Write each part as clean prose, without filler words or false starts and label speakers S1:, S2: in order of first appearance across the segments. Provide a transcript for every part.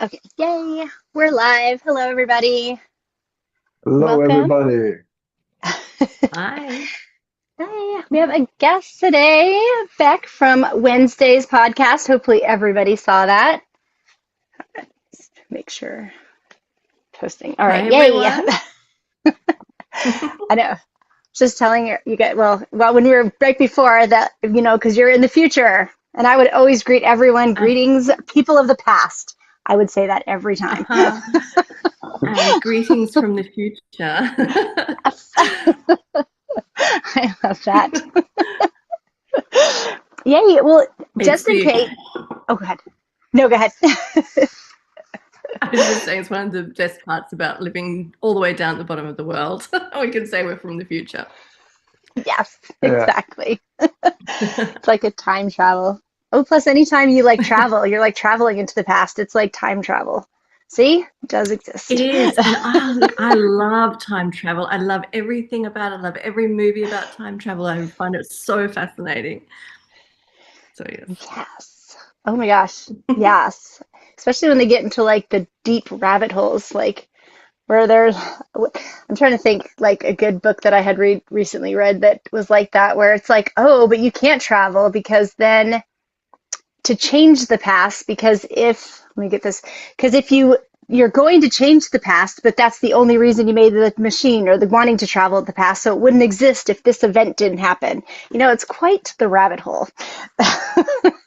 S1: Okay, yay! We're live. Hello, everybody.
S2: Hello,
S1: Welcome.
S2: everybody.
S3: Hi.
S1: Hi. We have a guest today, Beck from Wednesday's podcast. Hopefully, everybody saw that. Just make sure posting. All right,
S3: Hi,
S1: yay!
S3: everyone.
S1: I know. Just telling you guys. Well, when we were right before that, because you're in the future, and I would always greet everyone.
S3: Uh,
S1: Greetings, people of the past. I would say that every time.
S3: uh, and greetings from the future.
S1: Yes. I love that. Yay. Well,
S3: It's
S1: just in
S3: the,
S1: case. Oh, go ahead. No, go ahead.
S3: I was just saying, it's one of the best parts about living all the way down at the bottom of the world. We can say we're from the future.
S1: Yes,
S2: Yeah,
S1: exactly. It's like a time travel. Oh, plus anytime you like travel, you're like traveling into the past. It's like time travel. See? It does
S3: It
S1: exist.
S3: is. And look, I love time travel. I love everything about it. I love every movie about time travel. I find it so fascinating. So, yes.
S1: Yes. Oh my gosh. Yes. Especially when they get into like the deep rabbit holes, like where there's, I'm trying to think like a good book that I had recently read that was like that, where it's like, oh, but you can't travel because then to change the past, because if, let me get this, because if you're going to change the past, but that's the only reason you made the machine or the wanting to travel at the past, so it wouldn't exist if this event didn't happen. It's quite the rabbit hole.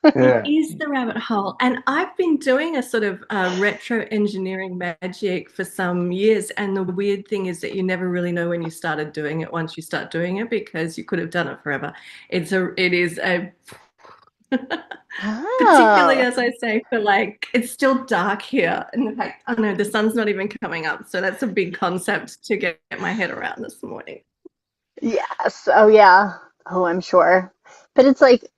S3: It
S2: yeah,
S3: is the rabbit hole. And I've been doing a sort of retro engineering magic for some years. And the weird thing is that you never really know when you started doing it once you start doing it because you could have done it forever. It is a particularly
S1: Oh,
S3: as I say, for like it's still dark here. And in fact, I know the sun's not even coming up. So that's a big concept to get my head around this morning.
S1: yes. Oh, yeah. Oh, I'm sure. But it's like,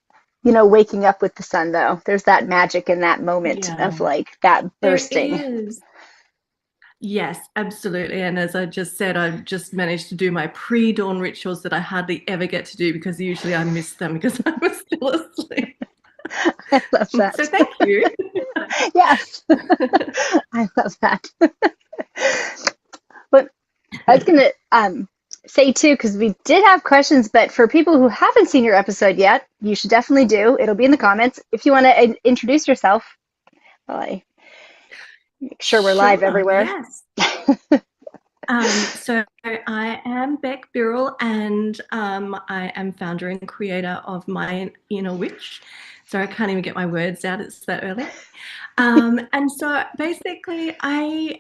S1: waking up with the sun, though. There's that magic in that moment of
S3: Yeah,
S1: like that
S3: there
S1: bursting.
S3: is. Yes, absolutely. And as I just said, I've just managed to do my pre-dawn rituals that I hardly ever get to do because usually I miss them because I was still asleep.
S1: I love
S3: So
S1: that.
S3: thank you.
S1: Yes, I love that. But I was gonna say too, because we did have questions, but for people who haven't seen your episode yet, you should definitely do. It'll be in the comments. If you want to introduce yourself, well, I make sure we're live
S3: Sure,
S1: everywhere.
S3: yes. So I am Beck Birrell, and I am founder and creator of My Inner Witch. So I can't even get my words out. It's that early. And so basically, I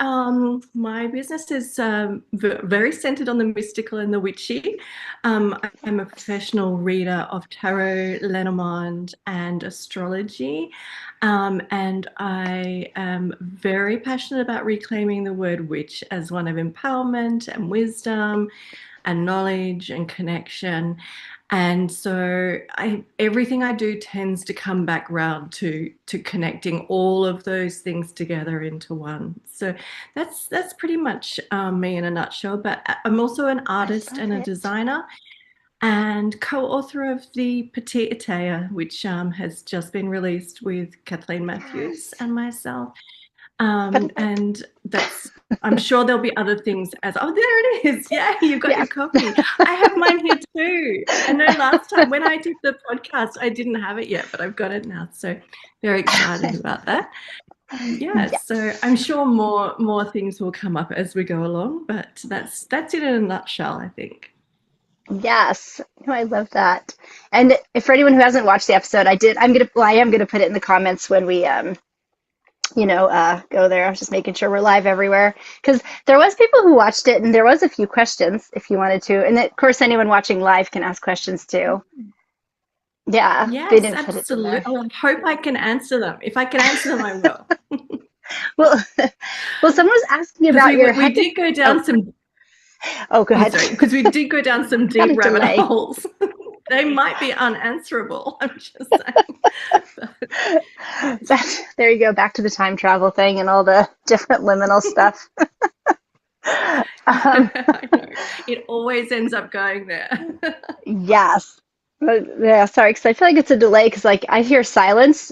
S3: my business is very centered on the mystical and the witchy. I'm a professional reader of tarot, Lenormand, and astrology. And I am very passionate about reclaiming the word witch as one of empowerment and wisdom and knowledge and connection. And so everything I do tends to come back round to connecting all of those things together into one. So that's pretty much me in a nutshell. But I'm also an
S1: I
S3: artist
S1: love
S3: and a
S1: it.
S3: designer and co-author of the Petit Etteilla, which has just been released with Kathleen Matthews
S1: Yes.
S3: and myself.
S1: Perfect.
S3: And that's, I'm sure there'll be other things as, oh, there it is. Yeah, you've got your
S1: Yes.
S3: copy. I have mine here too. I know last time when I did the podcast, I didn't have it yet, but I've got it now. So very excited about that. Yeah, so
S1: Yes.
S3: I'm sure more things will come up as we go along, but that's it in a nutshell, I think.
S1: Yes. No, I love that. And if for anyone who hasn't watched the episode, I am gonna put it in the comments when we go there. I was just making sure we're live everywhere because there was people who watched it and there was a few questions if you wanted to. And of course, anyone watching live can ask questions too. Yeah, they
S3: Yes,
S1: didn't put it in
S3: absolutely.
S1: there.
S3: Oh, I hope I can answer them. If I can answer them, I will.
S1: Well, well, someone was asking
S3: Because
S1: about your
S3: we
S1: heck.
S3: did go
S1: Oh,
S3: down some,
S1: oh, go
S3: I'm
S1: ahead.
S3: sorry, because we did go down some
S1: Got
S3: deep
S1: a
S3: rabbit
S1: delay.
S3: holes. They might be unanswerable, I'm just saying. But,
S1: There you go. Back to the time travel thing and all the different liminal stuff.
S3: yeah,
S1: Um,
S3: I know. It always ends up going there.
S1: yes. Yeah, sorry, because I feel like it's a delay because like I hear silence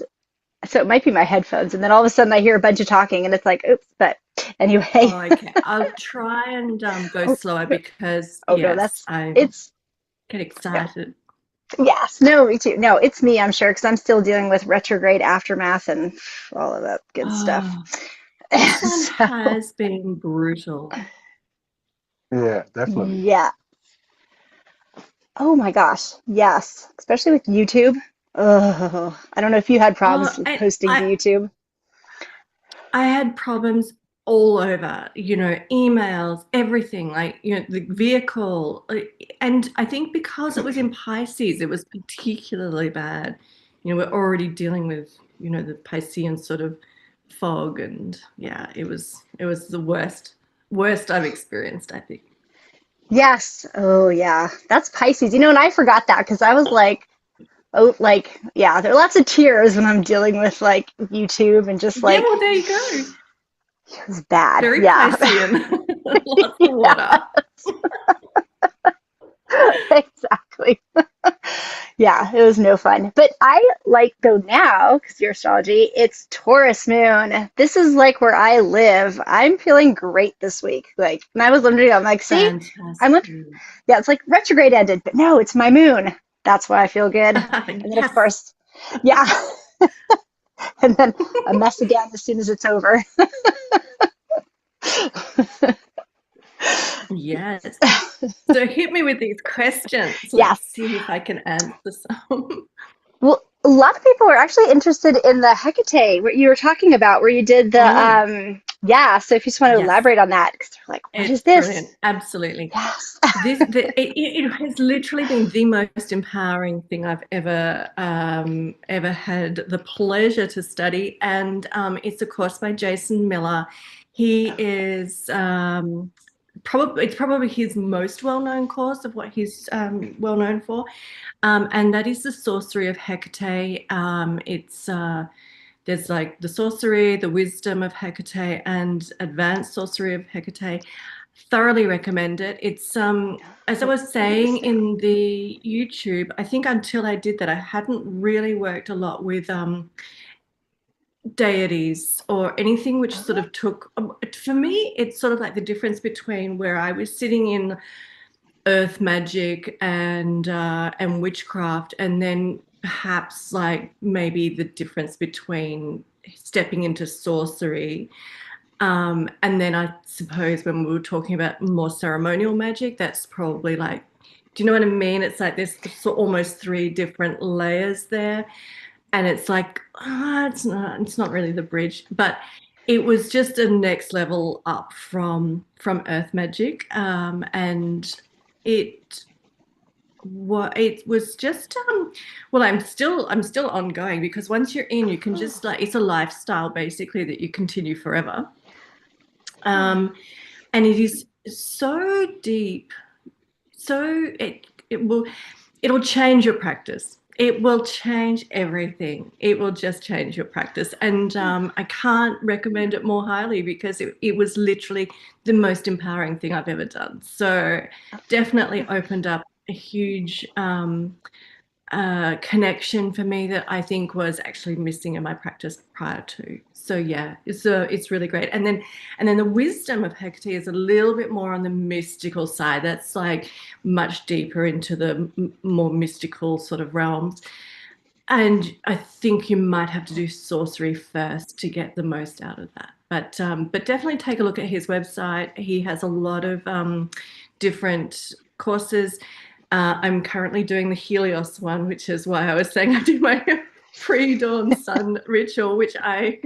S1: So it might be my headphones. And then all of a sudden I hear a bunch of talking and it's like, oops, but anyway.
S3: Oh, okay. I'll try and go
S1: Oh,
S3: slower
S1: no.
S3: because,
S1: Oh no,
S3: yes, I
S1: it's,
S3: get
S1: no.
S3: excited.
S1: Yes, no, me too. No, it's me, I'm sure, because I'm still dealing with retrograde aftermath and all of that good stuff.
S3: Oh, this one
S1: So,
S3: has been brutal.
S2: Yeah, definitely.
S1: yeah. Oh my gosh. Yes. Especially with YouTube. Oh, I don't know if you had
S3: Oh,
S1: problems with
S3: and
S1: posting to YouTube.
S3: I had problems all over, emails, everything, like, the vehicle. And I think because it was in Pisces, it was particularly bad. We're already dealing with, the Piscean sort of fog, and yeah, it was the worst I've experienced, I think.
S1: Yes. Oh, yeah. That's Pisces. And I forgot that because I was like, oh, like, yeah, there are lots of tears when I'm dealing with like YouTube and just
S3: Yeah,
S1: like,
S3: well, there you go.
S1: it's bad.
S3: Very
S1: Yeah.
S3: Piscean. Lots of
S1: Yeah,
S3: water.
S1: exactly. Yeah, it was no fun. But I like though now, because your astrology, it's Taurus moon. This is like where I live. I'm feeling great this week. Like, and I was wondering, I'm like, see, I'm like,
S3: Fantastic.
S1: yeah, it's like retrograde ended, but no, it's my moon. That's why I feel good. And then of
S3: Yes.
S1: course, yeah, and then a mess again as soon as it's over.
S3: Yes. So hit me with these questions. Let's
S1: Yes.
S3: see if I can answer some.
S1: Well, a lot of people are actually interested in the Hecate, what you were talking about, where you did the,
S3: Mm,
S1: yeah. So if you just want to
S3: yes,
S1: elaborate on that, because they're like, what is
S3: it's
S1: this?
S3: brilliant. Absolutely.
S1: Yes.
S3: It has literally been the most empowering thing I've ever had the pleasure to study, and it's a course by Jason Miller. He is probably his most well-known course of what he's well known for, and that is the sorcery of Hecate. It's There's like the sorcery, the wisdom of Hecate, and advanced sorcery of Hecate. Thoroughly recommend it. It's as I
S1: Oh,
S3: was saying
S1: amazing.
S3: in the YouTube, I think until I did that, I hadn't really worked a lot with deities or anything which sort
S1: Oh,
S3: of took. For me, it's sort of like the difference between where I was sitting in earth magic and witchcraft, and then perhaps like maybe the difference between stepping into sorcery, and then I suppose when we were talking about more ceremonial magic, that's probably like, do you know what I mean? It's like there's almost three different layers there, and it's like, it's not really the bridge, but it was just a next level up from earth magic, and it it was just well, I'm still ongoing, because once you're in, you can just like, it's a lifestyle basically that you continue forever. um and it is so deep, so it'll change your practice. It will change everything. It will just change your practice. And I can't recommend it more highly, because it was literally the most empowering thing I've ever done. So definitely opened up a huge connection for me that I think was actually missing in my practice prior to. So yeah, it's really great. And then the wisdom of Hecate is a little bit more on the mystical side. That's like much deeper into the more mystical sort of realms. And I think you might have to do sorcery first to get the most out of that. But definitely take a look at his website. He has a lot of different courses. I'm currently doing the Helios one, which is why I was saying I do my pre-dawn sun ritual, which I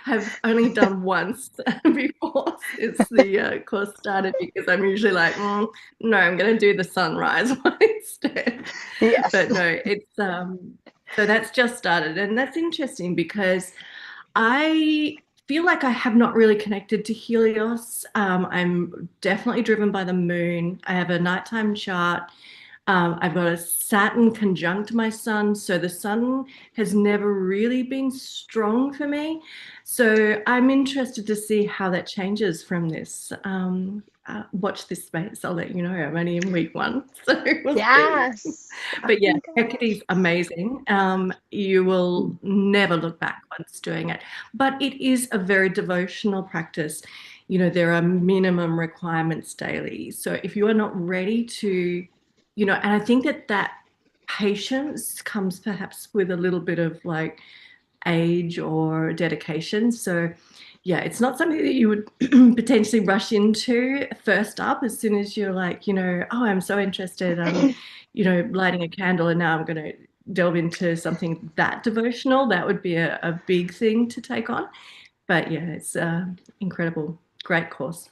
S3: have only done once before since the course started, because I'm usually like, no, I'm going to do the sunrise one instead.
S1: yes.
S3: But no, it's so that's just started, and that's interesting because I feel like I have not really connected to Helios. I'm definitely driven by the moon. I have a nighttime chart. I've got a Saturn conjunct my sun, so the sun has never really been strong for me. So I'm interested to see how that changes from this. Watch this space. I'll let you know. I'm only in week 1, so we'll see.
S1: Yes. Oh
S3: But yeah,
S1: my
S3: Hecate's
S1: gosh.
S3: amazing. You will never look back once doing it. But it is a very devotional practice. There are minimum requirements daily. So if you are not ready to, and I think that patience comes perhaps with a little bit of like age or dedication. So yeah, it's not something that you would potentially rush into first up as soon as you're like, oh, I'm so interested. I'm, lighting a candle and now I'm going to delve into something that devotional. That would be a big thing to take on. But yeah, it's incredible. Great course.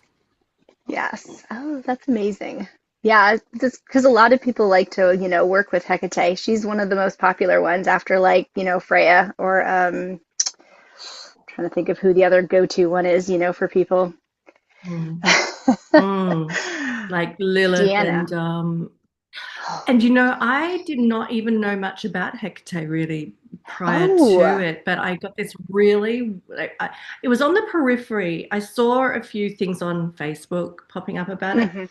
S1: Yes. Oh, that's amazing. Yeah, just because a lot of people like to, work with Hecate. She's one of the most popular ones after like, Freya or trying to think of who the other go-to one is, for people.
S3: Mm. Mm. Like Lilith
S1: Deanna.
S3: and I did not even know much about Hecate really prior to
S1: Oh.
S3: it, but I got this really, like, it was on the periphery. I saw a few things on Facebook popping up about it.
S1: Hmm.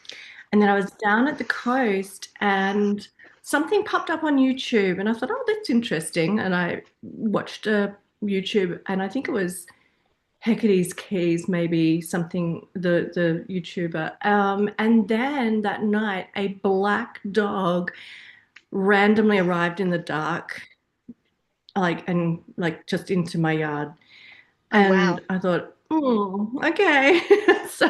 S3: And then I was down at the coast and something popped up on YouTube and I thought, oh, that's interesting. And I watched a YouTube and I think it was Hecate's Keys, maybe something, the YouTuber. And then that night, a black dog randomly arrived in the dark, like just into my yard.
S1: Oh,
S3: And
S1: wow.
S3: I thought, okay. So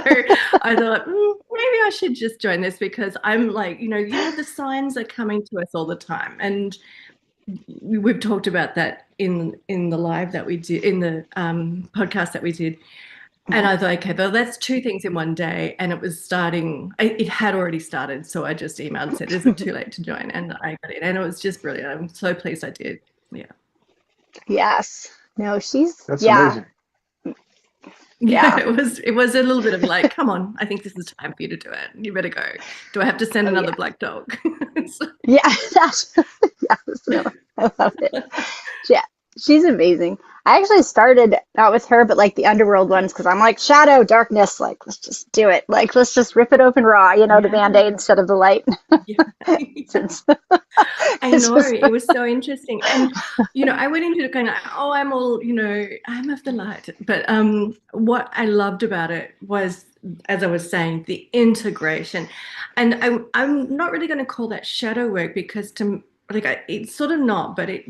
S3: I thought, maybe I should just join this because I'm like, the signs are coming to us all the time. And we've talked about that in the live that we did, in the podcast that we did. And
S1: Mhm.
S3: I thought, okay, well, that's 2 things in one day. And it was starting, it had already started. So I just emailed and said, is it too late to join? And I got in. And it was just brilliant. I'm so pleased I did. Yeah.
S1: Yes. No,
S2: That's
S1: yeah,
S2: amazing.
S3: Yeah,
S1: yeah.
S3: it was a little bit of like, come on, I think this is time for you to do it. You better go. Do I have to send
S1: Oh,
S3: another
S1: yeah.
S3: black dog? So,
S1: Yeah, that's, yes, no, I love it. Yeah, she's amazing. I actually started out with her, but like the underworld ones, because I'm like shadow, darkness, like let's just do it. Like let's just rip it open raw, the
S3: yeah,
S1: band-aid instead of the light.
S3: yeah.
S1: Since
S3: I
S1: it's
S3: know
S1: just
S3: it was so interesting, and I went into it kind of, oh, I'm all, I'm of the light. But what I loved about it was, as I was saying, the integration, and I'm not really going to call that shadow work because it's sort of not, but it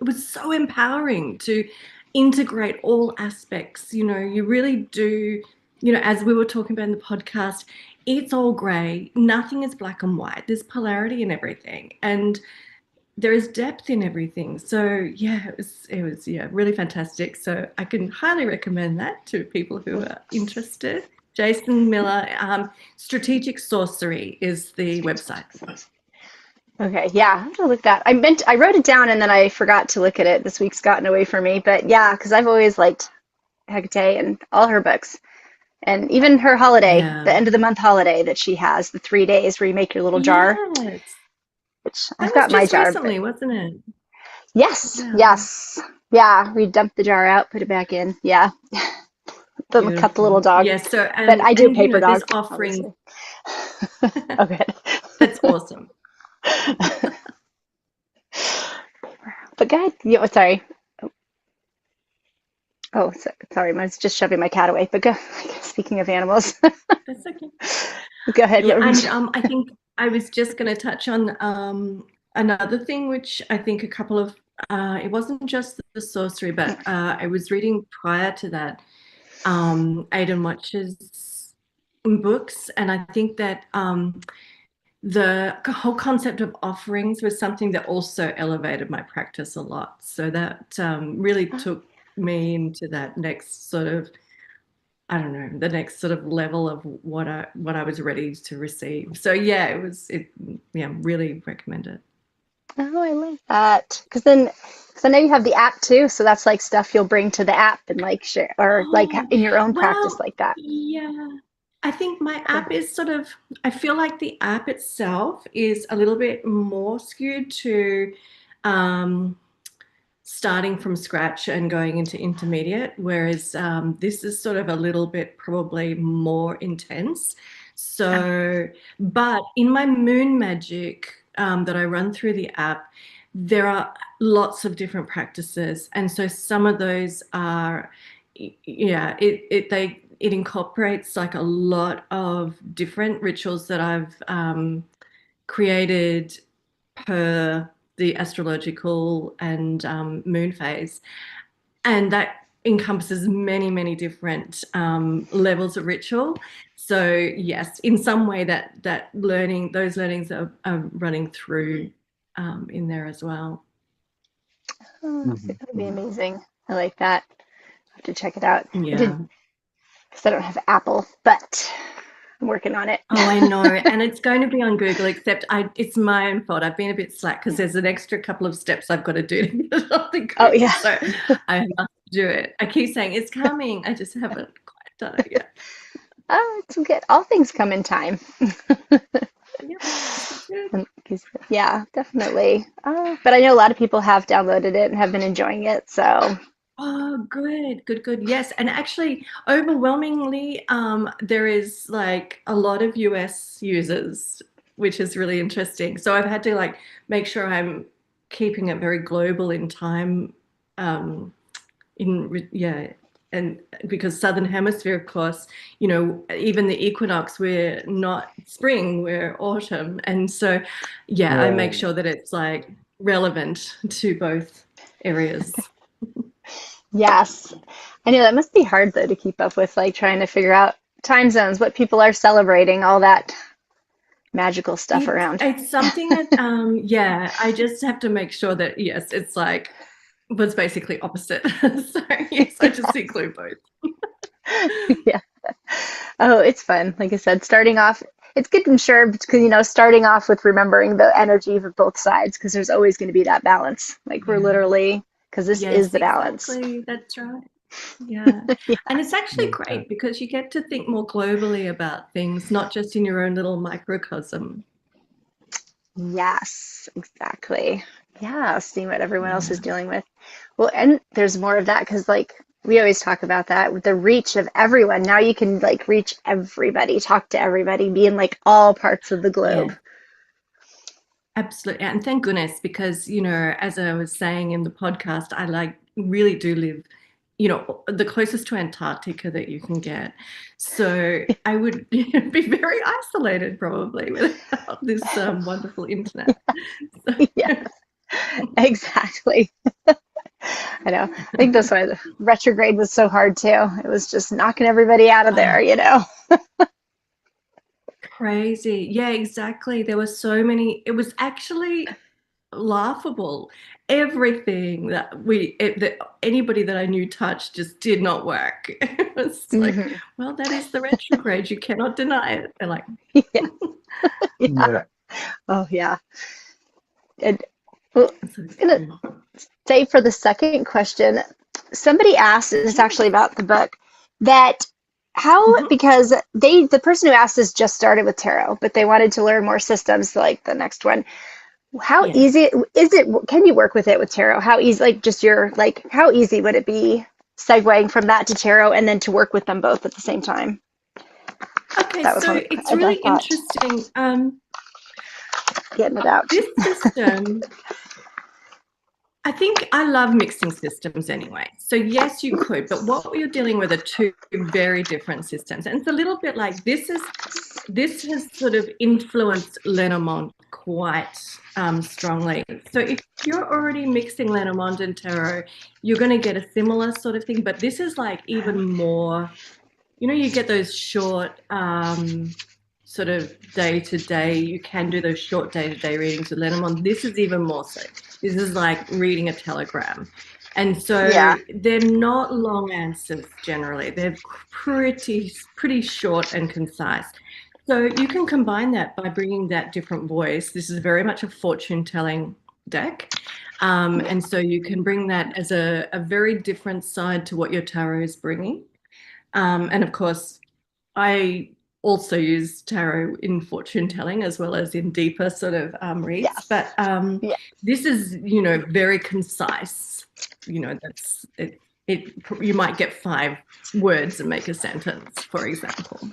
S3: was so empowering to integrate all aspects. You really do. As we were talking about in the podcast, it's all grey. Nothing is black and white. There's polarity in everything, and there is depth in everything. So yeah, it was yeah, really fantastic. So I can highly recommend that to people who are interested. Jason Miller, Strategic Sorcery is the website.
S1: okay. Yeah, I have to look that. I wrote it down and then I forgot to look at it. This week's gotten away from me, but yeah, because I've always liked Hecate and all her books. And even her holiday,
S3: Yeah.
S1: the end of the month holiday that she has, the 3 days where you make your little jar,
S3: Yes.
S1: which
S3: That
S1: I've
S3: was
S1: got my
S3: just
S1: jar, but
S3: recently, wasn't it?
S1: yes,
S3: Yeah.
S1: yes. Yeah, we dump the jar out, put it back in. Yeah. Then cut the little
S3: Beautiful.
S1: dog.
S3: Yes. So
S1: But I do a paper
S3: there's
S1: dog,
S3: offerings.
S1: obviously. Okay.
S3: That's awesome.
S1: But go ahead. Yeah, sorry. Oh, sorry. I was just shoving my cat away. But go. Speaking of animals,
S3: That's okay.
S1: go ahead.
S3: Yeah,
S1: What were you
S3: and
S1: saying?
S3: I think I was just going to touch on another thing, which I think a couple of it wasn't just the sorcery, but I was reading prior to that Aidan Watch's books, and I think that the whole concept of offerings was something that also elevated my practice a lot. So that really took me into that next sort of, I don't know, the next sort of level of what I was ready to receive. So yeah, yeah, really recommend it.
S1: Oh, I love that. Because I know you have the app too, so that's like stuff you'll bring to the app and like share, or like
S3: Oh,
S1: in your own practice
S3: well,
S1: like that.
S3: yeah. I think my app is sort of, I feel like the app itself is a little bit more skewed to um, starting from scratch and going into intermediate, whereas this is sort of a little bit probably more intense. So, but in my moon magic that I run through the app, there are lots of different practices, and so some of those are, yeah, it incorporates like a lot of different rituals that I've created per the astrological and moon phase, and that encompasses many, many different levels of ritual. So yes, in some way those learnings are running through in there as well.
S1: Oh,
S2: Mhm,
S1: that would be
S2: mhm.
S1: amazing. I like that. I have to check it out. I did
S3: Yeah.
S1: because I don't have Apple, but I'm working on it.
S3: Oh, I know. And it's going to be on Google, except it's my own fault. I've been a bit slack because there's an extra couple of steps I've got to do to get it on the
S1: Oh
S3: Google.
S1: yeah.
S3: So I must do it. I keep saying it's coming. I just haven't quite done it yet.
S1: Oh, it's good. All things come in time.
S3: Yep, this is good.
S1: Yeah, definitely. But I know a lot of people have downloaded it and have been enjoying it. So
S3: Oh, good, good, good. Yes. And actually, overwhelmingly, there is like a lot of US users, which is really interesting. So I've had to like make sure I'm keeping it very global in time. Um, yeah, and because Southern Hemisphere, of course, even the equinox, we're not spring, we're autumn. And so, yeah, I make
S2: Yeah.
S3: sure that it's like relevant to both areas.
S1: yes, I know that must be hard though to keep up with, like trying to figure out time zones, what people are celebrating, all that magical stuff around.
S3: It's something that yeah, I just have to make sure that yes, it's like was basically opposite. So yes, I just include both.
S1: Yeah. Oh, it's fun. Like I said, starting off, it's good, I'm sure, because, starting off with remembering the energy of both sides, because there's always going to be that balance. Like we're
S3: Yeah.
S1: literally, because this is
S3: Yes,
S1: the balance.
S3: exactly. That's right. Yeah.
S1: Yeah.
S3: And it's actually
S2: Okay.
S3: great because you get to think more globally about things, not just in your own little microcosm.
S1: Yes, exactly. Yeah, seeing what everyone else is
S3: Yeah.
S1: dealing with. Well, and there's more of that because, like, we always talk about that with the reach of everyone. Now you can, like, reach everybody, talk to everybody, be in, like, all parts of the globe.
S3: Yeah. Absolutely. And thank goodness, because, as I was saying in the podcast, I like really do live, the closest to Antarctica that you can get. So I would be very isolated probably without this wonderful internet. So,
S1: Yeah, exactly. I know. I think that's why the retrograde was so hard too. It was just knocking everybody out of there,
S3: oh,
S1: you know?
S3: crazy. Yeah, exactly. There were so many. It was actually laughable. Everything that anybody that I knew touched just did not work. It was like,
S1: Hmm.
S3: well, that is the retrograde. You cannot deny it. They're like,
S1: Yeah, yeah.
S2: Yeah.
S1: Oh, yeah. And well,
S3: so
S1: gonna
S3: scary.
S1: say for the second question, somebody asked, and it's actually
S3: Yes.
S1: about the book, that how,
S3: Mhm.
S1: because the person who asked this just started with tarot, but they wanted to learn more systems, like the next one. How
S3: Yeah.
S1: easy is it? Can you work with it with tarot? How easy, like just how easy would it be segueing from that to tarot and then to work with them both at the same time?
S3: Okay,
S1: That was one
S3: so
S1: of
S3: it's
S1: I
S3: really
S1: thought,
S3: interesting.
S1: getting it out.
S3: This system, I think I love mixing systems anyway. So yes, you could, but what you're dealing with are two very different systems. And it's a little bit like this has sort of influenced Lenormand quite strongly. So if you're already mixing Lenormand and tarot, you're going to get a similar sort of thing. But this is like even more, you get those short sort of day to day, you can do those short day to day readings with Lenormand. This is even more so. This is like reading a telegram. And so
S1: Yeah.
S3: they're not long answers generally. They're pretty short and concise. So you can combine that by bringing that different voice. This is very much a fortune telling deck. And so you can bring that as a very different side to what your tarot is bringing. And of course, I also use tarot in fortune telling as well as in deeper sort of reads.
S1: Yes.
S3: But
S1: Yeah.
S3: this is, very concise. That's it. You might get 5 words and make a sentence, for example.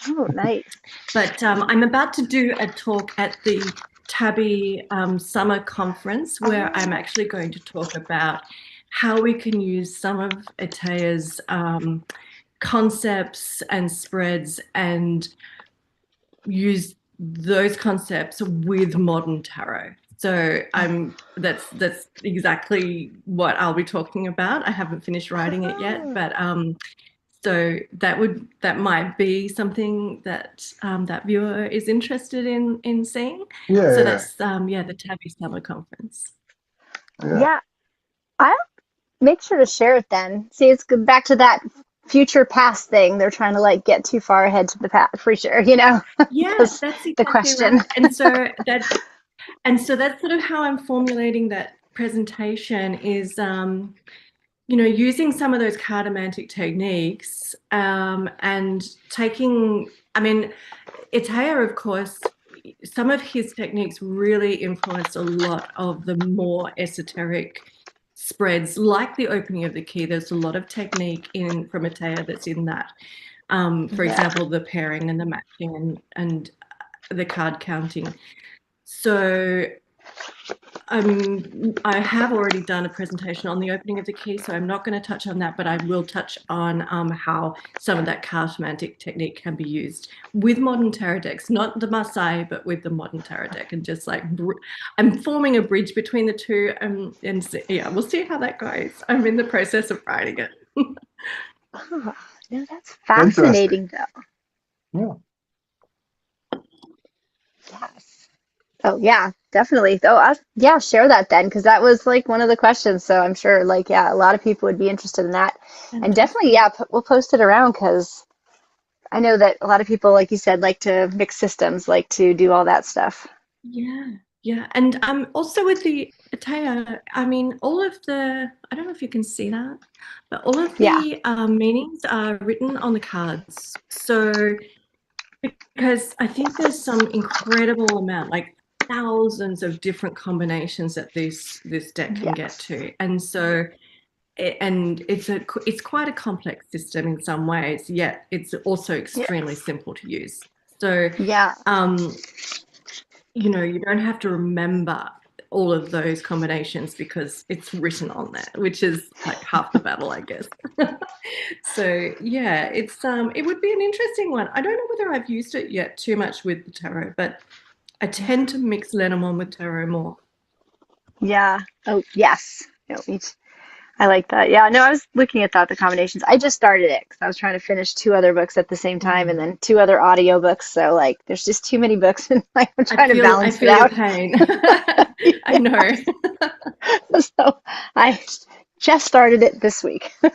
S1: Oh, nice.
S3: But I'm about to do a talk at the Tabby Summer Conference where I'm actually going to talk about how we can use some of Etteilla's concepts and spreads and use those concepts with modern tarot. So that's exactly what I'll be talking about. I haven't finished writing it yet, but so that might be something that that viewer is interested in seeing.
S2: Yeah,
S3: So
S2: yeah,
S3: that's the Tabby Summer Conference.
S1: Yeah. I'll make sure to share it then. See, it's good back to that future past thing. They're trying to like get too far ahead to the past for sure,
S3: Yeah,
S1: That's
S3: that's
S1: the
S3: exactly
S1: question.
S3: right. And so that's sort of how I'm formulating that presentation is using some of those cartomantic techniques and taking, I mean, Etteilla, of course, some of his techniques really influenced a lot of the more esoteric spreads, like the opening of the key. There's a lot of technique from Etteilla that's in that. For
S1: Yeah.
S3: example, the pairing and the matching and the card counting. So I have already done a presentation on the opening of the key, so I'm not going to touch on that, but I will touch on how some of that cartomantic technique can be used with modern tarot decks, not the Marseille, but with the modern tarot deck, and just like I'm forming a bridge between the two, and we'll see how that goes. I'm in the process of writing it.
S1: Oh, no, that's fascinating, though.
S2: Yeah.
S1: Yes. Oh, yeah, definitely. Oh, yeah, share that then, because that was like one of the questions. So I'm sure, like, yeah, a lot of people would be interested in that. And definitely, yeah, we'll post it around because I know that a lot of people, like you said, like to mix systems, like to do all that stuff.
S3: Yeah, and also with the Etteilla, I mean, all of I don't know if you can see that, but all of
S1: Yeah.
S3: the meanings are written on the cards. So because I think there's some incredible amount, like thousands of different combinations that this deck can get
S1: Yes.
S3: to, and so it's quite a complex system in some ways, yet it's also extremely
S1: Yes.
S3: simple to use. So
S1: Yeah.
S3: you don't have to remember all of those combinations because it's written on there, which is like half the battle, I guess. So yeah, it would be an interesting one. I don't know whether I've used it yet too much with the tarot, but I tend to mix Lenormand with tarot more.
S1: Yeah. Oh, yes. No, I like that. Yeah, no, I was looking at the combinations. I just started it because I was trying to finish 2 other books at the same time and then 2 other audiobooks. So like there's just too many books and like I'm trying to
S3: I
S1: balance it
S3: feel your
S1: out.
S3: pain. I know.
S1: So I just started it this week. But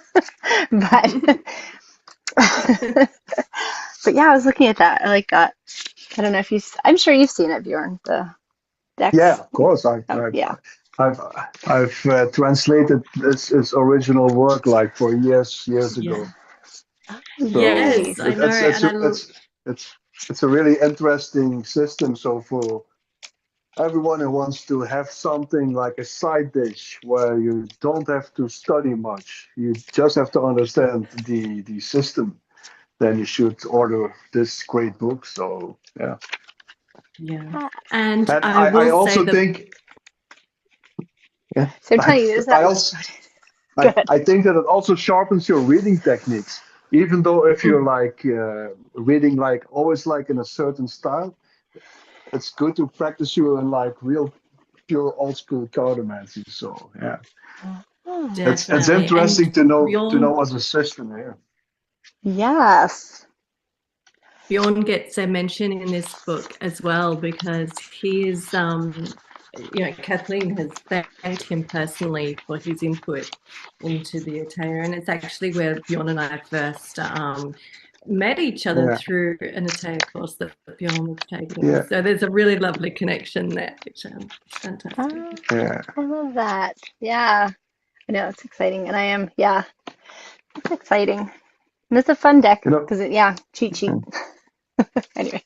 S1: but yeah, I was looking at that. I like that. I don't know if I'm sure you've seen it, Bjorn, the
S2: Yeah,
S1: decks.
S2: of course.
S1: Oh, yeah.
S2: I've translated his original work like for years
S3: Yeah.
S2: ago. So
S3: Yes, I know.
S2: it's
S3: And
S2: a, it's a really interesting system. So for everyone who wants to have something like a side dish where you don't have to study much, you just have to understand the system, then you should order this great book. So yeah.
S3: yeah. And
S2: And
S3: I
S2: I
S3: will say
S2: also
S3: that
S2: think, yeah,
S1: So I'm telling you, there's
S2: I
S1: that.
S2: also
S1: Good.
S2: I think that it also sharpens your reading techniques. Even though if you're like reading like always like in a certain style, it's good to practice you in like real pure old school cartomancy. So yeah, it's
S3: definitely. And
S2: interesting to know
S3: Bjorn
S2: as a system here.
S1: Yes.
S3: Bjorn gets a mention in this book as well because he is, Caitlín has thanked him personally for his input into the Etteilla, and it's actually where Bjorn and I first met each other
S2: Yeah,
S3: through an Etteilla course that Bjorn was taking.
S2: yeah,
S3: So there's a really lovely connection there, which is fantastic.
S1: Oh,
S2: yeah.
S1: I love that. Yeah. I know it's exciting. And yeah, it's exciting. And it's a fun deck
S2: You know,
S1: because yeah, cheat sheet. Anyway.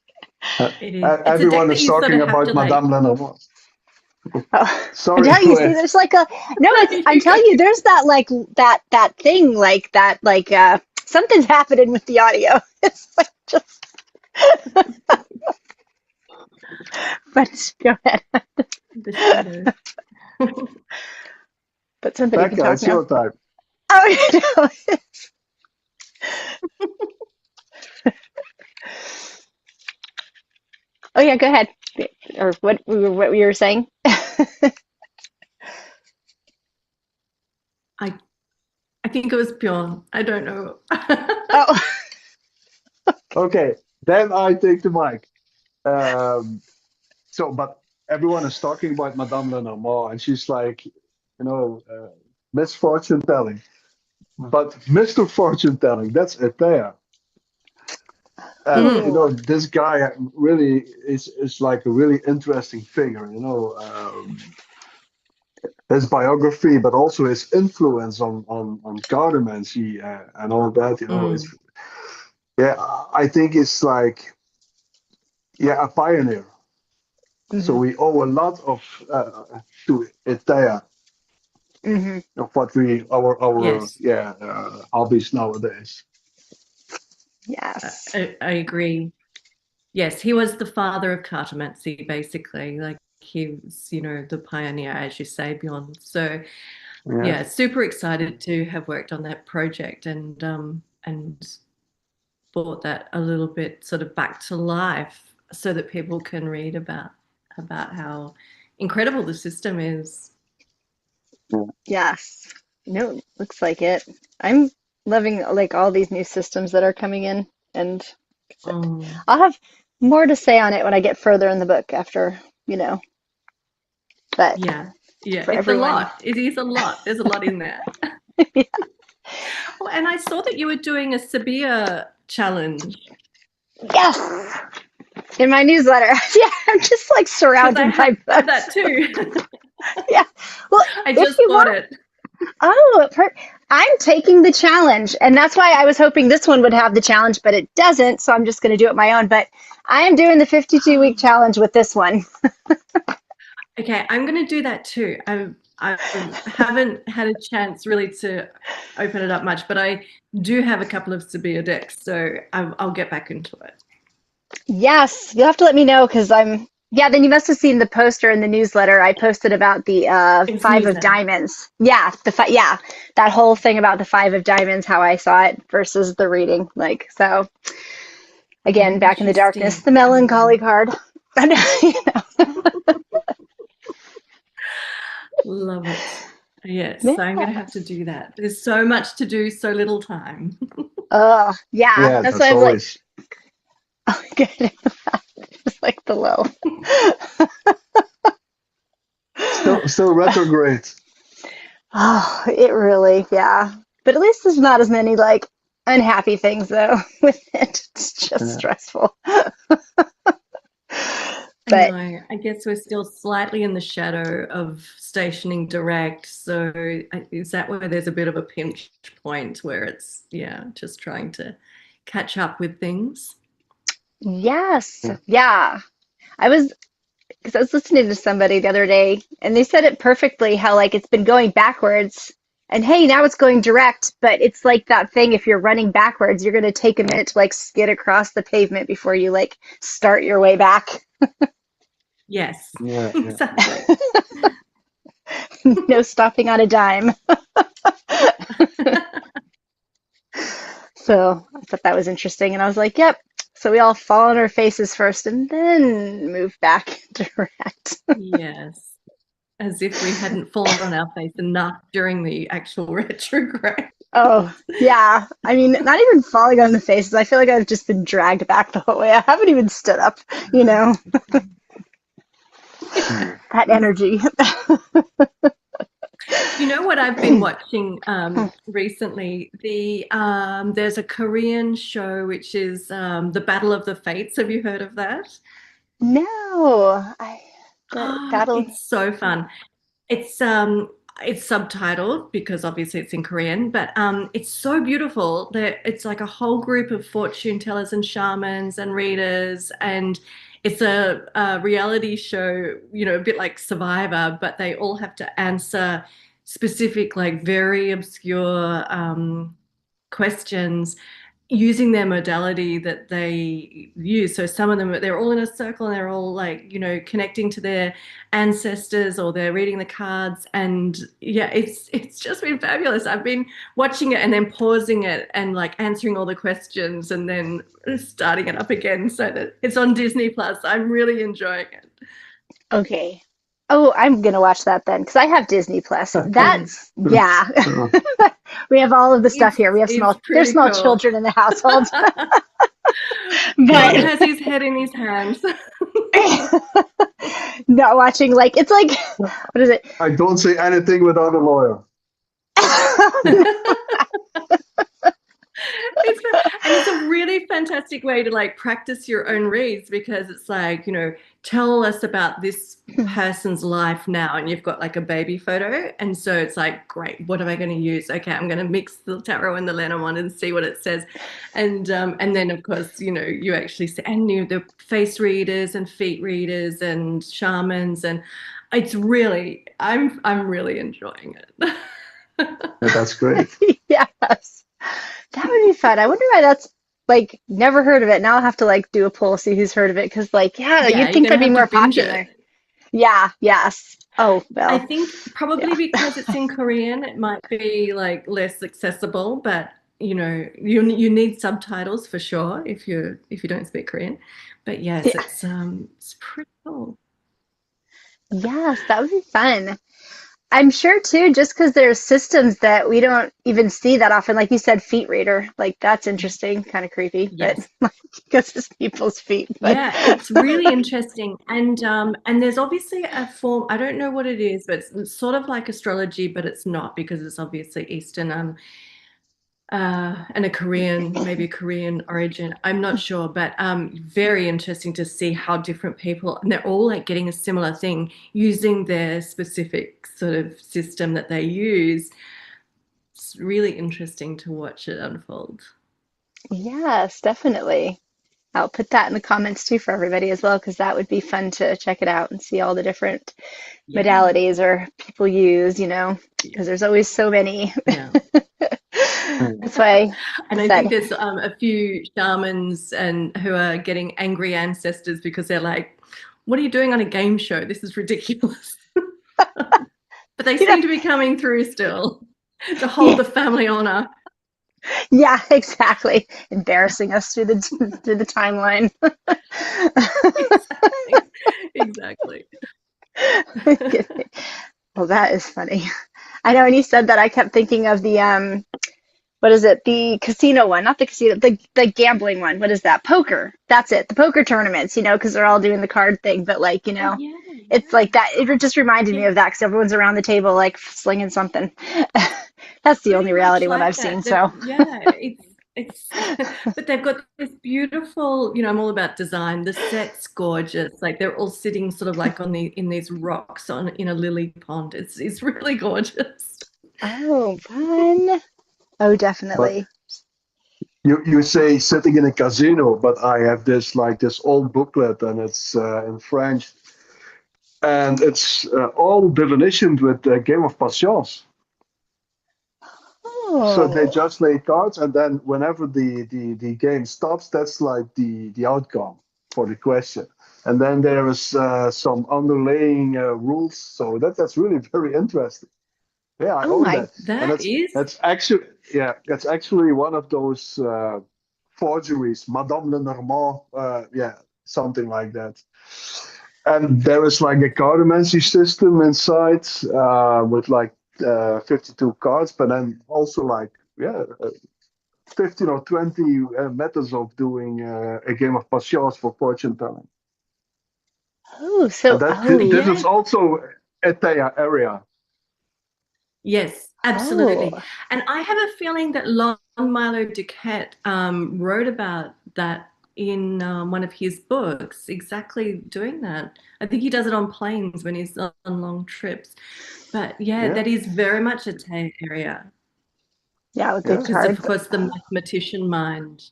S3: It is. It's a deck
S2: Everyone
S3: that
S2: is
S3: you sort
S2: talking
S3: of have
S2: about
S3: to like.
S2: Madame Lenormand.
S1: Oh, I'm
S2: Sorry,
S1: telling
S2: go
S1: you, see,
S2: ahead.
S1: there's like a no, it's I'm
S3: You go.
S1: telling you, there's that like that thing like that like something's happening with the audio. It's like just but go ahead.
S3: The shadow.
S1: But somebody can
S2: Becca,
S1: talk
S2: it's
S1: now.
S2: your time.
S1: Oh, no. Oh yeah, go ahead. Or what you were saying?
S3: I I think it was Bjorn. I don't know.
S1: Oh,
S2: Okay, then I take the mic. Um, but everyone is talking about Madame Lenormand, and she's like, Miss Fortune Telling. But Mr. Fortune Telling, that's Etteilla. And
S3: Mm,
S2: this guy really is like a really interesting figure. His biography, but also his influence on cartomancy and all that.
S3: mm.
S2: Yeah, I think it's like a pioneer. So
S1: hmm
S2: we owe a lot of to Etteilla
S1: hmm
S2: of what we our
S3: Yes,
S2: hobbies nowadays.
S1: yes.
S3: I agree. Yes, he was the father of cartomancy, basically. Like he was, the pioneer, as you say, Bjorn. So
S2: Yeah,
S3: yeah, super excited to have worked on that project and brought that a little bit sort of back to life so that people can read about how incredible the system is.
S1: Yes. No, looks like it. I'm loving like all these new systems that are coming in, and
S3: Mm,
S1: I'll have more to say on it when I get further in the book after, you know. But
S3: yeah, yeah,
S1: for
S3: it's a
S1: everyone,
S3: lot. It is a lot. There's a lot in there. Oh, and I saw that you were doing a Sabia challenge
S1: yes, in my newsletter. Yeah, I'm just like
S3: because I
S1: surrounded by
S3: have
S1: books.
S3: that too.
S1: Yeah. Well,
S3: I
S1: if
S3: just
S1: you
S3: bought
S1: want,
S3: it.
S1: I'm taking the challenge, and that's why I was hoping this one would have the challenge, but it doesn't. So I'm just going to do it my own. But I am doing the 52-week challenge with this one.
S3: Okay, I'm going to do that too. I haven't had a chance really to open it up much, but I do have a couple of Sabia decks, so I'll get back into it.
S1: Yes, you'll have to let me know because I'm. Yeah, then you must have seen the poster in the newsletter I posted about the
S3: It was
S1: five of
S3: newsletter.
S1: diamonds. Yeah, yeah, that whole thing about the five of diamonds, how I saw it versus the reading. Like so, again, back in the darkness,
S3: Interesting.
S1: the melancholy card. You
S3: Love it. Yes,
S1: know?
S3: so I'm going to have to do that. There's so much to do, so little time.
S1: Oh, yeah,
S2: yeah,
S1: that's why
S2: that's
S1: I'm like,
S2: always
S1: oh, good. Just like the low.
S2: still retrograde.
S1: Oh, it really, yeah. But at least there's not as many like unhappy things though with it. It's just
S2: Yeah.
S1: stressful.
S3: I
S1: But
S3: know. I guess we're still slightly in the shadow of stationing direct. So is that where there's a bit of a pinch point where it's, yeah, just trying to catch up with things?
S1: yes,
S2: Yeah.
S1: yeah. I was because I was listening to somebody the other day and they said it perfectly how like it's been going backwards and hey, now it's going direct, but it's like that thing if you're running backwards, you're gonna take a minute to like skid across the pavement before you like start your way back.
S3: Yes,
S2: Yeah, yeah, yeah.
S3: exactly.
S1: No stopping on a dime. So I thought that was interesting. And I was like, yep. So we all fall on our faces first and then move back direct.
S3: Yes, as if we hadn't fallen on our face enough during the actual retrograde.
S1: Oh, yeah. I mean, not even falling on the faces. I feel like I've just been dragged back the whole way. I haven't even stood up, you know,
S2: Hmm.
S1: that energy.
S3: You know what I've been watching recently? There's a Korean show which is The Battle of the Fates. Have you heard of that?
S1: No, the
S3: Oh,
S1: battle.
S3: it's so fun. It's it's subtitled because obviously it's in Korean, but it's so beautiful that it's like a whole group of fortune tellers and shamans and readers, and it's a reality show, you know, a bit like Survivor, but they all have to answer specific, like very obscure questions using their modality that they use. So some of them, they're all in a circle and they're all like, you know, connecting to their ancestors or they're reading the cards. And yeah, it's just been fabulous. I've been watching it and then pausing it and like answering all the questions and then starting it up again so that it's on Disney Plus. I'm really enjoying it.
S1: Okay. Oh, I'm gonna watch that then because I have Disney Plus. That's yeah. We have all of the stuff here. We have
S3: It's
S1: there's
S3: pretty
S1: small
S3: cool.
S1: children in the household.
S3: John
S1: But
S3: has his head in his hands.
S1: not watching like it's like what is it?
S2: I don't say anything without a lawyer.
S3: And it's a really fantastic way to like practice your own reads because it's like, you know, tell us about this person's life now, and you've got like a baby photo, and so it's like, great, what am I going to use? Okay, I'm going to mix the tarot and the Lenormand and see what it says, and then of course, you know, you actually see, and you know, the face readers and feet readers and shamans, and it's really, I'm really enjoying it.
S2: That's great.
S1: Yes. That would be fun. I wonder why that's like never heard of it. Now I'll have to like do a poll, see who's heard of it. Because like, yeah,
S3: Yeah,
S1: you'd
S3: you're
S1: think
S3: gonna
S1: that'd be
S3: have to
S1: more
S3: binge
S1: popular.
S3: it.
S1: Yeah, yes. Oh,
S3: I
S1: well,
S3: think probably
S1: yeah.
S3: because it's in Korean, it might be like less accessible, but you know, you need subtitles for sure if you don't speak Korean. But yes,
S1: Yeah.
S3: it's pretty cool.
S1: Yes, that would be fun. I'm sure too, just because there's systems that we don't even see that often. Like you said, feet reader. Like that's interesting, kind of creepy, but
S3: Yes.
S1: like, because it's people's feet. But
S3: Yeah, it's really interesting. And there's obviously a form, I don't know what it is, but it's sort of like astrology, but it's not because it's obviously Eastern. And a Korean, maybe a Korean origin. I'm not sure, but very interesting to see how different people, and they're all like getting a similar thing using their specific sort of system that they use. It's really interesting to watch it unfold.
S1: yes, definitely. I'll put that in the comments too for everybody as well, because that would be fun to check it out and see all the different
S3: Yeah,
S1: modalities or people use, because there's always so many.
S3: yeah.
S1: That's why I
S3: And I think
S1: said,
S3: there's a few shamans and who are getting angry ancestors because they're like, "What are you doing on a game show? This is ridiculous." But they
S1: you know,
S3: seem to be coming through still to hold
S1: yeah,
S3: the family honor.
S1: yeah, exactly. Embarrassing us through the timeline.
S3: Exactly. Exactly.
S1: Well, that is funny. I know when you said that, I kept thinking of the what is it? The casino one, not the casino, the gambling one. What is that? Poker. That's it. The poker tournaments, because they're all doing the card thing, but like,
S3: Oh yeah,
S1: it's
S3: yeah,
S1: like that. It just reminded me
S3: yeah.
S1: of that because everyone's around the table like slinging something. That's the only
S3: Pretty much
S1: reality one
S3: like
S1: I've seen.
S3: that. They've,
S1: So,
S3: yeah, it's but they've got this beautiful, you know, I'm all about design. The set's gorgeous. Like they're all sitting sort of like on the in these rocks on in a lily pond. It's really gorgeous.
S1: oh, fun. Oh,
S2: But
S1: definitely.
S2: you say sitting in a casino, but I have this old booklet and it's in French and it's all definitioned with the game of patience. So they
S1: Oh,
S2: just lay cards, and then whenever the game stops, that's like the outcome for the question. And then there is some underlying rules, so that's really very interesting. Yeah, I
S1: oh
S2: own
S1: my,
S2: that, and
S3: That is,
S2: that's actually one of those forgeries, Madame Lenormand, yeah, something like that. And there is like a cartomancy system inside with like 52 cards, but then also like yeah, 15 or 20 methods of doing a game of patience for fortune telling.
S1: oh,
S2: And
S1: so,
S2: that
S1: oh,
S2: this is
S3: yeah.
S2: also Etteilla area.
S3: Yes,
S1: oh,
S3: absolutely. And I have a feeling that Lon Milo Duquette wrote about that in one of his books, exactly doing that. I think he does it on planes when he's on long trips. But yeah, that is very much a Taya area.
S1: Yeah, good
S3: Because
S1: card.
S3: of course the mathematician mind.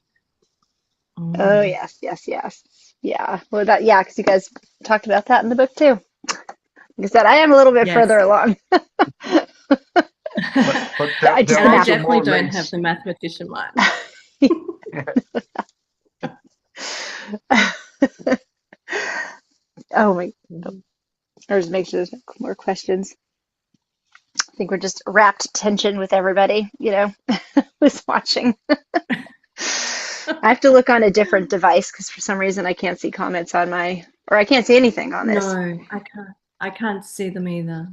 S1: Oh yes, yes, yes. Yeah. Well, because you guys talked about that in the book too. Like I said, I am a little bit
S3: Yes.
S1: further along.
S2: But
S1: I
S2: there
S1: just
S3: And
S2: are
S3: I
S2: also
S3: definitely
S2: more
S3: don't
S2: links.
S3: have the mathematician mind.
S1: Oh my. Or just make sure there's no more questions. I think we're just wrapped tension with everybody, who's watching. I have to look on a different device because for some reason I can't see comments on or I can't see anything on this.
S3: No, I can't. I can't see them either.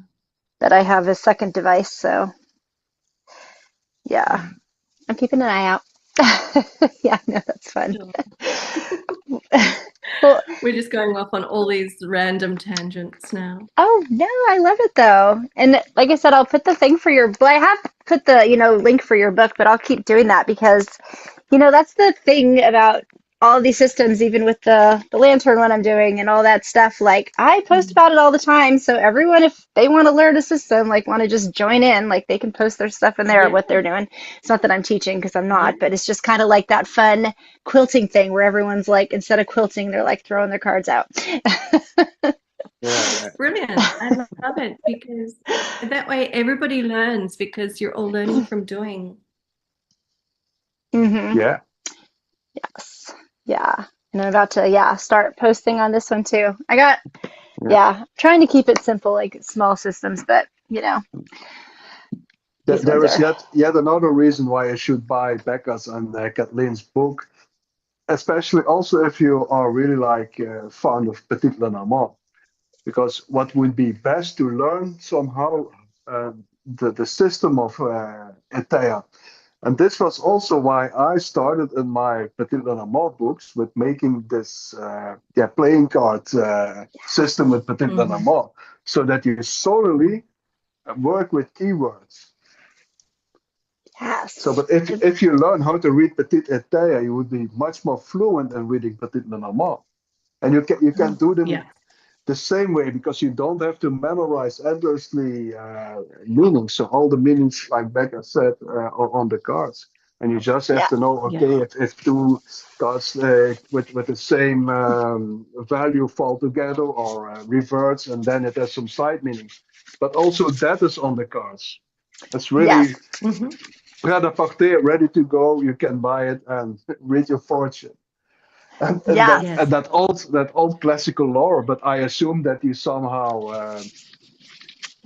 S1: But I have a second device, so yeah, I'm keeping an eye out. Yeah, no, that's fun.
S3: Sure.
S1: Well,
S3: We're just going off on all these random tangents now.
S1: oh no, I love it though. And like I said, I'll put the thing for well, I have put the, link for your book, but I'll keep doing that because, that's the thing about all these systems, even with the lantern one I'm doing and all that stuff. Like I post about it all the time. So everyone, if they want to learn a system, like want to just join in, like they can post their stuff in there,
S3: Yeah.
S1: what they're doing. It's not that I'm teaching because I'm not,
S3: Yeah.
S1: but it's just kind of like that fun quilting thing where everyone's like, instead of quilting, they're like throwing their cards out.
S3: It's brilliant. I love it because that way everybody learns because you're all learning from doing.
S1: Mm-hmm.
S2: Yeah.
S1: Yes. Yeah. And I'm about to, start posting on this one too. Trying to keep it simple, like small systems, but these
S2: There
S1: ones
S2: is
S1: are.
S2: yet another reason why I should buy Becca's and Caitlín's book, especially also if you are really like fond of Petit Lenormand, because what would be best to learn somehow the system of Etteilla. And this was also why I started in my Petit Lenormand books with making this playing card system with Petit Lenormand, so that you solely work with keywords.
S1: Yes.
S2: So, but if you learn how to read Petit Etteilla, you would be much more fluent in reading Petit Lenormand, and you can do them the same way because you don't have to memorize endlessly meanings. So all the meanings, like Becca said, are on the cards, and you just have to know. Okay, if two cards with the same value fall together or reverts, and then it has some side meanings. But also that is on the cards. It's really ready to go. You can buy it and read your fortune. And that old classical lore, but I assume that you somehow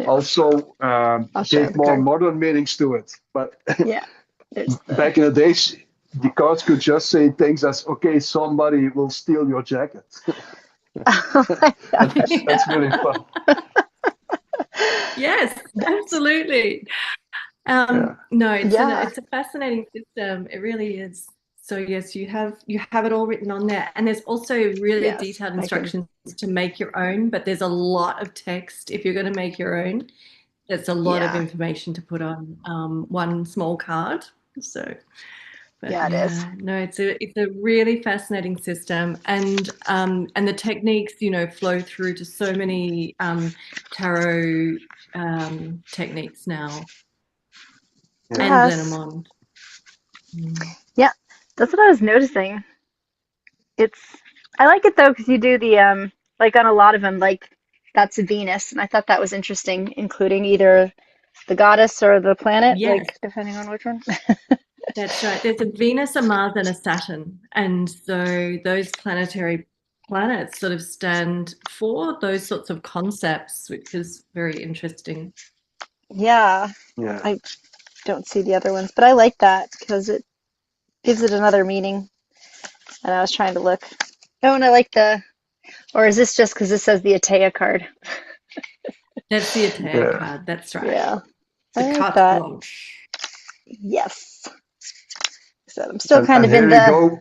S2: also
S1: I'll show
S2: gave
S1: the
S2: more
S1: card.
S2: modern meanings to it. But
S1: Yeah. There's
S2: back in the days, the cards could just say things as, okay, somebody will steal your jacket.
S1: Oh my gosh.
S2: That's really fun.
S3: Yes, absolutely. No, it's a fascinating system. It really is. So yes, you have it all written on there, and there's also really detailed instructions to make your own. But there's a lot of text if you're going to make your own. There's a lot of information to put on one small card. So, but
S1: it is.
S3: no, it's a really fascinating system, and the techniques flow through to so many tarot techniques now. And Lenormand.
S1: Yeah, that's what I was noticing. I like it though because you do the like on a lot of them, like that's Venus, and I thought that was interesting, including either the goddess or the planet,
S3: Yes,
S1: like depending on which one.
S3: that's right. There's a Venus, a Mars, and a Saturn, and so those planetary planets sort of stand for those sorts of concepts, which is very interesting.
S1: Yeah, I don't see the other ones, but I like that because it gives it another meaning. And I was trying to look. Oh, and I like or is this just because this says the Etteilla card?
S3: That's the Etteilla card. That's right.
S1: Yeah,
S3: The
S1: I like
S3: carte
S1: that.
S3: blanche.
S1: Yes. So I'm still kind of
S2: here
S1: in
S2: we go.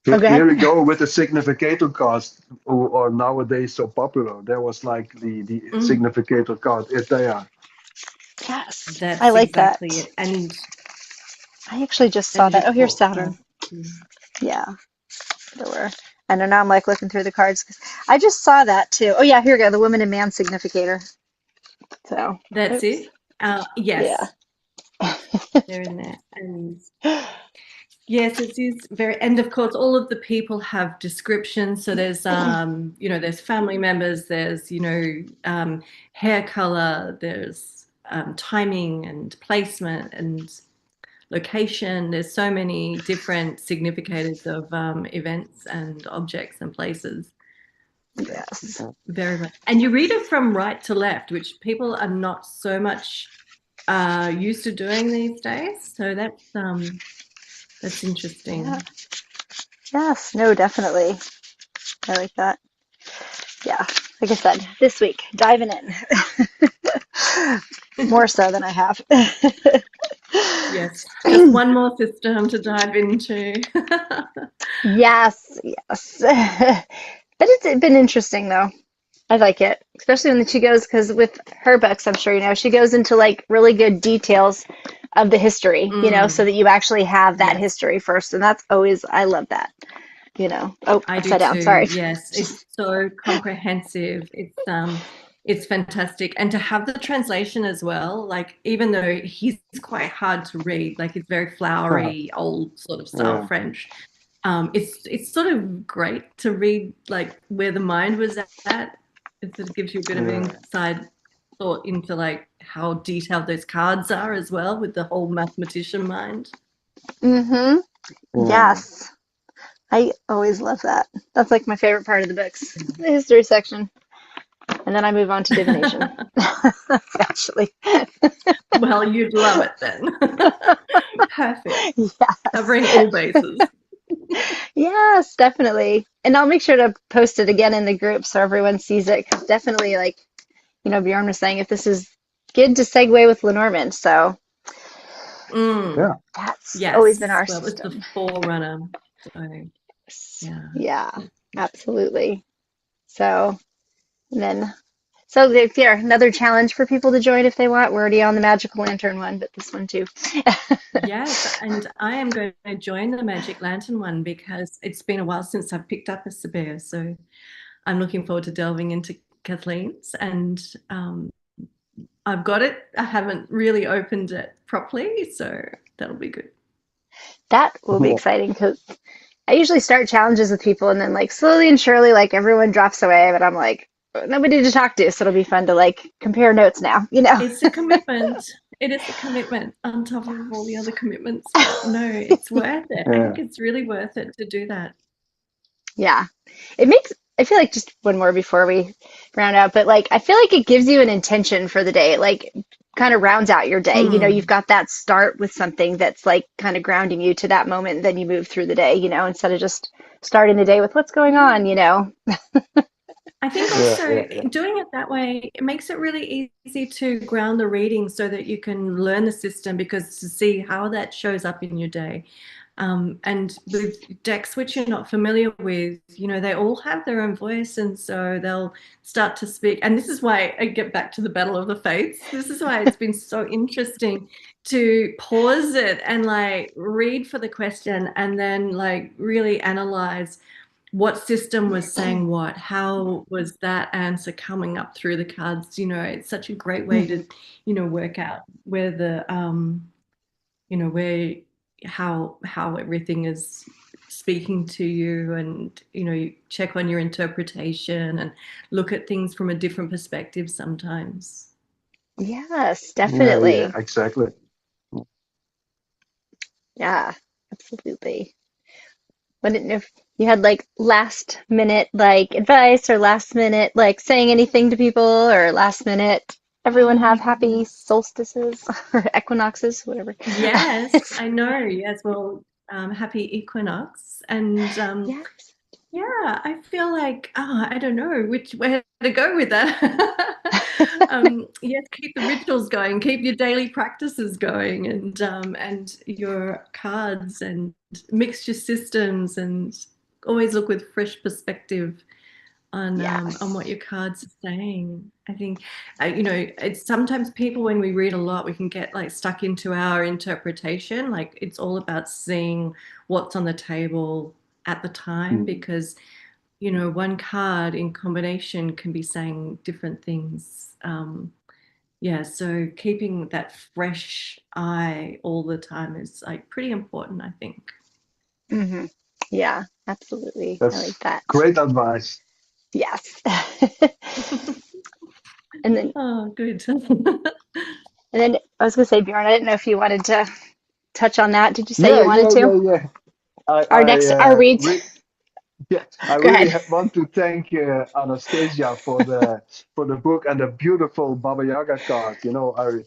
S1: Oh, go ahead.
S2: Here we go with the significator cards who are nowadays so popular. There was like the significator card, Etteilla.
S1: Yes,
S3: That's
S1: I like
S3: exactly
S1: that.
S3: it. And
S1: I actually just saw that. Oh, here's Saturn.
S3: yeah.
S1: Yeah. there were. And now I'm like looking through the cards 'cause I just saw that too. Oh yeah, here we go. The woman and man significator. So,
S3: That's
S1: oops.
S3: it.
S1: Yeah.
S3: Yes, they're in there. And yes, it is very, and of course, all of the people have descriptions. So there's, there's family members, there's, hair color, there's timing and placement and location. There's so many different significators of events and objects and places.
S1: Yes.
S3: Very much. And you read it from right to left, which people are not so much used to doing these days. So that's interesting.
S1: Yeah. Yes. No, definitely. I like that. Yeah. Like I said, this week, diving in. More so than I have.
S3: Yes, just one more system to dive into.
S1: Yes, yes. But it's been interesting though. I like it, especially when she goes, because with her books, I'm sure you know, she goes into like really good details of the history, so that you actually have that
S3: Yes,
S1: history first. And that's always, I love that, Oh,
S3: I do
S1: upside down,
S3: too.
S1: sorry.
S3: Yes, it's so comprehensive. It's fantastic. And to have the translation as well, like even though he's quite hard to read, like it's very flowery, old sort of style
S2: Yeah.
S3: French. It's sort of great to read like where the mind was at. It sort of gives you a bit of
S2: Yeah.
S3: inside thought into like how detailed those cards are as well with the whole mathematician mind.
S1: Mm-hmm.
S2: Yeah.
S1: Yes. I always love that. That's like my favorite part of the books, the history section. And then I move on to divination. Actually.
S3: Well, you'd love it then. Perfect.
S1: Yes.
S3: Covering all bases.
S1: Yes, definitely. And I'll make sure to post it again in the group so everyone sees it. 'Cause definitely, like, Bjorn was saying, if this is good to segue with Lenormand. So
S3: Mm,
S2: Yeah.
S1: that's always been
S3: yes.
S1: our
S3: Well, it's the
S1: system.
S3: forerunner. So, yeah.
S1: Yeah, absolutely. So, and then, so there, another challenge for people to join if they want. We're already on the Magical Lantern one, but this one too.
S3: Yes, and I am going to join the Magic Lantern one because it's been a while since I've picked up a Sibilla. So I'm looking forward to delving into Caitlín's, and I've got it. I haven't really opened it properly, so that'll be good.
S1: That will be exciting because I usually start challenges with people and then like slowly and surely like everyone drops away, but I'm like nobody to talk to, so it'll be fun to like compare notes now.
S3: It's a commitment. It is a commitment on top of all the other commitments, but no, it's worth it. I
S2: Yeah.
S3: think it's really worth it to do that.
S1: Yeah. It makes I feel like just one more before we round out, but like I feel like it gives you an intention for the day. Like kind of rounds out your day. You've
S3: Mm.
S1: got that start with something that's like kind of grounding you to that moment, and then you move through the day, instead of just starting the day with what's going
S3: Yeah.
S1: on.
S3: I think
S2: Yeah.
S3: also
S2: Yeah.
S3: doing it that way, it makes it really easy to ground the reading so that you can learn the system because to see how that shows up in your day. And with decks which you're not familiar with, they all have their own voice, and so they'll start to speak. And this is why I get back to the Battle of the Fates. This is why it's been so interesting to pause it and like read for the question and then like really analyze what system was saying what, how was that answer coming up through the cards. It's such a great way to, work out where the where how everything is speaking to you, and you check on your interpretation and look at things from a different perspective sometimes.
S1: Yes,
S2: Yeah. Yeah.
S1: definitely.
S2: Exactly.
S1: Yeah, absolutely. Wouldn't know if you had like last minute like advice or last minute like saying anything to people or last minute
S3: Oh
S1: everyone
S3: my
S1: have happy
S3: goodness.
S1: solstices or equinoxes, whatever.
S3: Yes, I know. Yes, well, happy equinox. And
S1: Yes.
S3: yeah, I feel like, I don't know which way to go with that. Yes, keep the rituals going, keep your daily practices going, and your cards, and mix your systems, and always look with fresh perspective on what
S1: Yes.
S3: your cards are saying. I think, it's sometimes people when we read a lot, we can get like stuck into our interpretation. Like it's all about seeing what's on the table at the time, because one card in combination can be saying different things. Yeah, so keeping that fresh eye all the time is like pretty important, I think.
S1: Hmm. Yeah, absolutely. I like
S2: That's
S1: that.
S2: great advice.
S1: Yes. And then
S3: Oh, good.
S1: and then I was gonna say, Bjorn, I didn't know if you wanted to touch on that. Did you say
S2: Yeah,
S1: you wanted
S2: yeah,
S1: to?
S2: yeah, yeah. I,
S1: Our
S2: I,
S1: next, our
S2: uh,
S1: reads.
S2: re Yeah, I
S1: Go
S2: really
S1: ahead.
S2: want to thank Anastasia for the book and the beautiful Baba Yaga card. I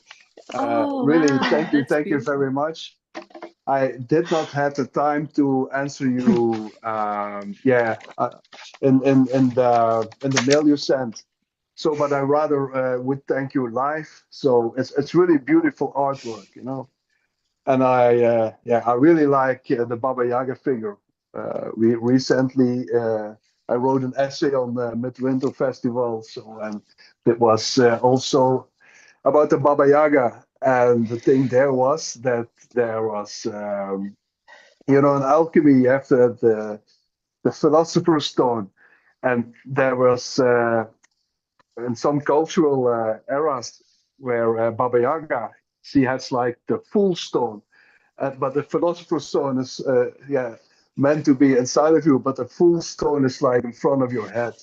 S3: Oh,
S2: really
S3: wow, that's
S2: thank you
S3: beautiful.
S2: very much. I did not have the time to answer you, in the mail you sent. So, but I rather would thank you live. So it's really beautiful artwork. And I really like the Baba Yaga figure. We recently I wrote an essay on the Midwinter Festival, so and it was also about the Baba Yaga. And the thing there was that there was, in alchemy, you have the philosopher's stone, and there was in some cultural eras where Baba Yaga, she has like the full stone, but the philosopher's stone is meant to be inside of you, but the full stone is like in front of your head.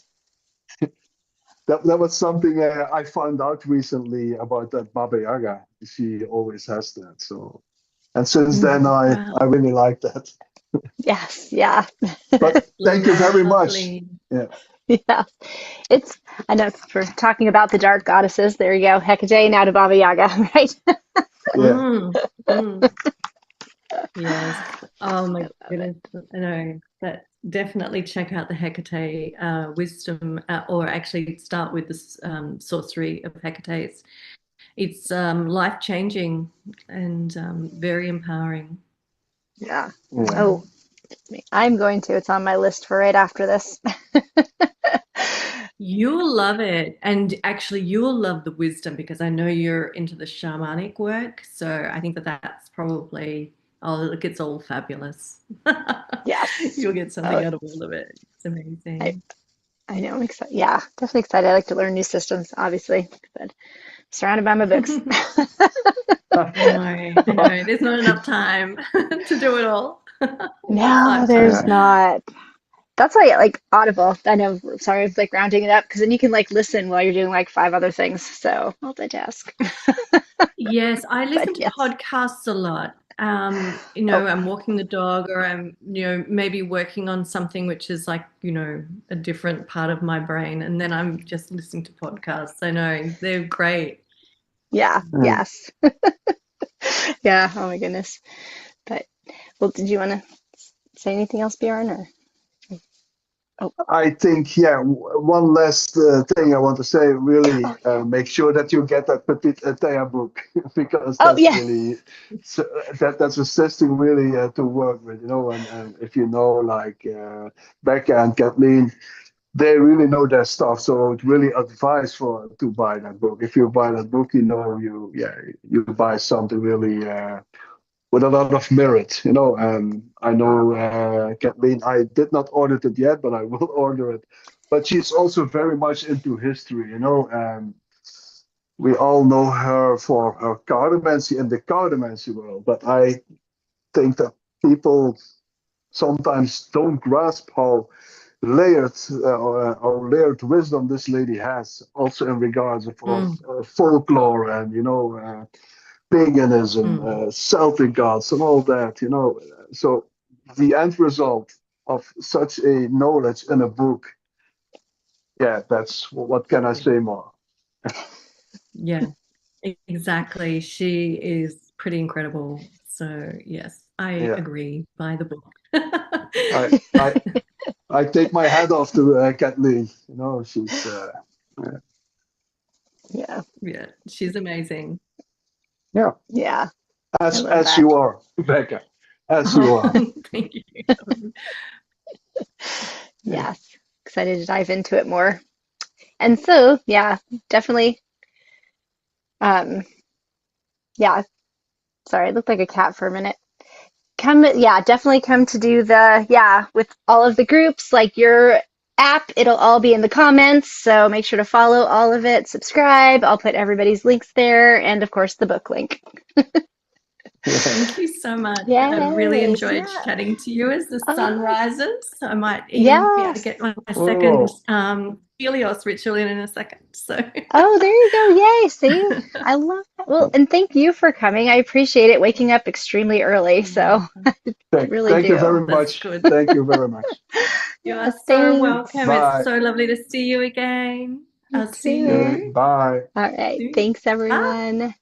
S2: That was something I found out recently about that Baba Yaga. She always has that. So, and since then
S3: Wow,
S2: I really like that.
S1: Yes. Yeah.
S2: But
S3: that's
S2: thank you very much.
S3: lovely.
S2: Yeah,
S1: Yeah. It's, I know for talking about the dark goddesses. There you go. Hecate, now to Baba Yaga, right?
S2: yeah.
S3: Mm. Yes. Oh my
S1: I love it.
S3: goodness. I know that, definitely check out the Hecate wisdom, or actually start with this sorcery of Hecate's. It's life-changing and very empowering.
S1: Yeah.
S2: Yeah.
S1: Oh, I'm going to. It's on my list for right after this.
S3: You'll love it. And actually, you'll love the wisdom, because I know you're into the shamanic work. So I think that that's probably, oh, look, it's all fabulous.
S1: Yes.
S3: You'll get
S1: Oh,
S3: something out of all of it. It's
S1: I,
S3: amazing.
S1: I know. I'm excited. Yeah, definitely excited. I like to learn new systems, obviously, but surrounded by my books.
S3: I know. There's not enough time to do it all.
S1: No, there's
S2: Yeah.
S3: Lifetime.
S1: not. That's why I like Audible. I know, sorry, like rounding it up, because then you can like listen while you're doing like five other things. So multitask.
S3: Yes, I
S1: But
S3: listen to
S1: yes.
S3: podcasts a lot.
S1: Oh,
S3: I'm walking the dog, or I'm, maybe working on something which is like, a different part of my brain. And then I'm just listening to podcasts. I know they're great.
S1: yeah.
S2: Yeah.
S1: Yes. Yeah. Oh my goodness. But well, did you want to say anything else, Bjorn? Or oh,
S2: I think, one last thing I want to say, really
S1: oh yeah.
S2: make sure that you get that Petit Etteilla book because
S1: Oh
S2: that's
S1: yeah.
S2: really, so, that's assisting really to work with, and if you know, like Becca and Caitlín, they really know their stuff. So it's really advice for to buy that book. If you buy that book, you buy something really with a lot of merit. And I know Kathleen, I did not order it yet, but I will order it. But she's also very much into history, and we all know her for her cartomancy in the cartomancy world. But I think that people sometimes don't grasp how layered or layered wisdom this lady has, also in regards of
S3: Mm,
S2: folklore and paganism,
S3: mm.
S2: Celtic gods, and all that. So the end result of such a knowledge in a book, that's what can I say more?
S3: Yeah, exactly. She is pretty incredible. So yes, I
S2: Yeah,
S3: agree. Buy the book.
S2: I I I take my hat off to Kathleen. She's yeah,
S1: Yeah.
S3: Yeah, she's amazing.
S2: yeah,
S1: Yeah. I love
S2: as
S1: that.
S2: you are, Rebecca, as you
S3: Oh,
S2: are.
S3: thank you.
S2: Yeah,
S1: Yes. Excited to dive into it more. And so, yeah, definitely. Um, yeah. Sorry, I looked like a cat for a minute. definitely come to do with all of the groups, like your app, it'll all be in the comments. So make sure to follow all of it, subscribe. I'll put everybody's links there. And of course, the book link.
S3: Thank you so much.
S1: Yes,
S3: I've really enjoyed
S1: yeah.
S3: chatting to you as the sun
S1: Oh,
S3: rises. I might even be able to
S1: yes.
S3: get my
S2: Oh,
S3: second Helios ritual in a second. So
S1: Oh, there you go. Yay. See, I love that. Well, and thank you for coming. I appreciate it, waking up extremely early. So I really
S2: thank you
S1: do.
S2: very
S3: that's
S2: much.
S3: good.
S2: Thank you very much.
S3: You
S1: Yeah,
S3: are so
S1: thanks.
S3: welcome. It's
S2: Bye.
S3: so lovely to see you again.
S1: You
S3: I'll see
S1: too.
S3: you
S2: Bye.
S1: All right.
S3: soon.
S1: Thanks,
S3: Bye.
S1: everyone.